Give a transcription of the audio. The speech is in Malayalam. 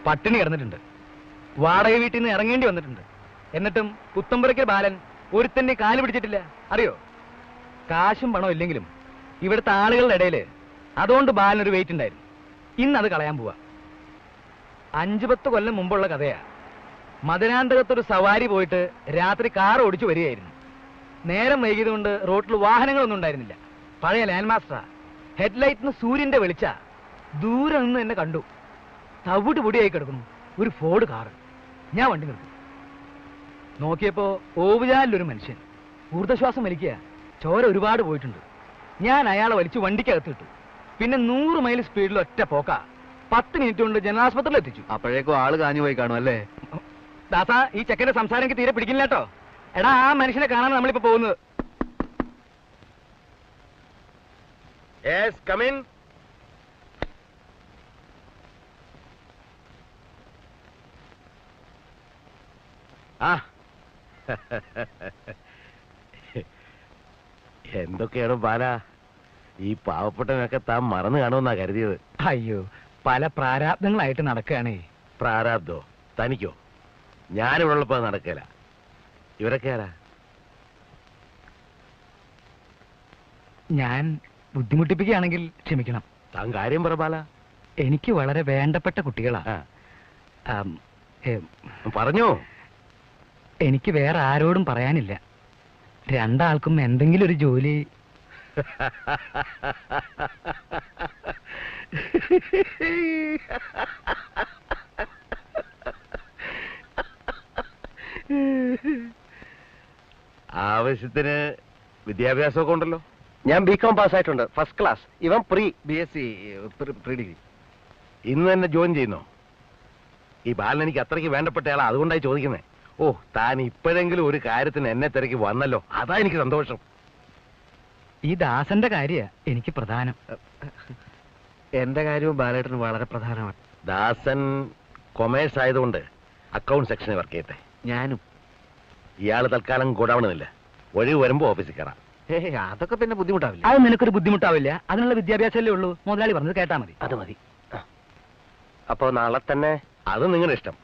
പട്ടിണി കിടന്നിട്ടുണ്ട്, വാടക വീട്ടിൽ നിന്ന് ഇറങ്ങേണ്ടി വന്നിട്ടുണ്ട്. എന്നിട്ടും പുത്തമ്പുരയ്ക്ക് ബാലൻ ഒരുത്തന്നെ കാല് പിടിച്ചിട്ടില്ല. അറിയോ? കാശും പണവും ഇല്ലെങ്കിലും ഇവിടുത്തെ ആളുകളുടെ ഇടയിൽ അതുകൊണ്ട് ബാലനൊരു വെയിറ്റ് ഉണ്ടായിരുന്നു. ഇന്ന് അത് കളയാൻ പോവാ. 5-10 കൊല്ലം മുമ്പുള്ള കഥയാ. മദനാന്തകത്തൊരു സവാരി പോയിട്ട് രാത്രി കാർ ഓടിച്ചു വരികയായിരുന്നു. നേരം വൈകിയതുകൊണ്ട് റോട്ടിൽ വാഹനങ്ങളൊന്നും ഉണ്ടായിരുന്നില്ല. പഴയ ലാൻഡ് മാസ്റ്ററാ. ഹെഡ്ലൈറ്റിന് സൂര്യന്റെ വെളിച്ച. ദൂരെ നിന്ന് എന്നെ കണ്ടു. തവിട്ട് പൊടിയായി കിടക്കുന്നു ഒരു ഫോർഡ് കാറ്. ഞാൻ വണ്ടി നിർത്തി. നോക്കിയപ്പോ ഓവുചാലിലൊരു മനുഷ്യൻ ഊർദ്ധശ്വാസം വലിക്കുക. ചോര ഒരുപാട് പോയിട്ടുണ്ട്. ഞാൻ അയാളെ വലിച്ചു വണ്ടിക്കകത്തിട്ടു. പിന്നെ 100 മൈൽ സ്പീഡിൽ ഒറ്റ പോക്ക. 10 മിനിറ്റ് കൊണ്ട് ജനാസ്പത്രിയിൽ എത്തിച്ചു. അപ്പോഴേക്കും ആള് കാഞ്ഞു പോയി കാണും അല്ലേ? ദാസ, ഈ ചെക്കന്റെ സംസാരം എനിക്ക് തീരെ പിടിക്കില്ല കേട്ടോ. എടാ, ആ മനുഷ്യനെ കാണാൻ നമ്മളിപ്പോ പോകുന്നത്. Yes, come in. എന്തൊക്കെയാണ് ബാല, ഈ പാവപ്പെട്ടവനൊക്കെ താൻ മറന്നു കാണുമെന്നാ കരുതിയത്. അയ്യോ, പല പ്രാരാബ്ദങ്ങളായിട്ട് നടക്കുകയാണേ. പ്രാരാബ്ദോ? തനിക്കോ? ഞാനിവിടെ ഉള്ളപ്പോ നടക്കല. ഇവരൊക്കെ ആരാ? ഞാൻ ബുദ്ധിമുട്ടിപ്പിക്കുകയാണെങ്കിൽ ക്ഷമിക്കണം. താൻ കാര്യം പറ ബാല. എനിക്ക് വളരെ വേണ്ടപ്പെട്ട കുട്ടികളാ. പറഞ്ഞോ. എനിക്ക് വേറെ ആരോടും പറയാനില്ല. രണ്ടാൾക്കും എന്തെങ്കിലും ഒരു ജോലി. ആവശ്യത്തിന് വിദ്യാഭ്യാസമൊക്കെ ഉണ്ടല്ലോ. ഞാൻ ബികോം പാസ്സായിട്ടുണ്ട്, ഫസ്റ്റ് ക്ലാസ്. ഇവൻ BSc പ്രീ ഡിഗ്രി. ഇന്ന് തന്നെ ജോയിൻ ചെയ്യുന്നോ? ഈ ബാലൻ എനിക്ക് അത്രയ്ക്ക് വേണ്ടപ്പെട്ടയാളാ, അതുകൊണ്ടായി ചോദിക്കുന്നേ. ഓ, താൻ ഇപ്പോഴെങ്കിലും ഒരു കാര്യത്തിന് എന്നെ തിരക്കി വന്നല്ലോ, അതാ എനിക്ക് സന്തോഷം. ഈ ദാസന്റെ കാര്യ എനിക്ക് പ്രധാനം. എന്റെ കാര്യവും ബാലേട്ടന് വളരെ പ്രധാനമാണ്. ദാസൻ കൊമേഴ്സ് ആയതുകൊണ്ട് അക്കൗണ്ട് സെക്ഷനിൽ വർക്ക് ചെയ്യട്ടെ. ഞാനും. ഇയാള് തൽക്കാലം ഗോഡൌണില്ല, ഒഴിവ് വരുമ്പോ ഓഫീസിൽ കയറാം. അതൊക്കെ പിന്നെ ബുദ്ധിമുട്ടാവില്ല. അത് നിനക്കൊരു ബുദ്ധിമുട്ടാവില്ല. അതിനുള്ള വിദ്യാഭ്യാസമല്ലേ ഉള്ളൂ. മുതലാളി പറഞ്ഞത് കേട്ടാ മതി. അത് മതി. അപ്പോ നാളെ തന്നെ? അത് നിങ്ങളുടെ ഇഷ്ടം.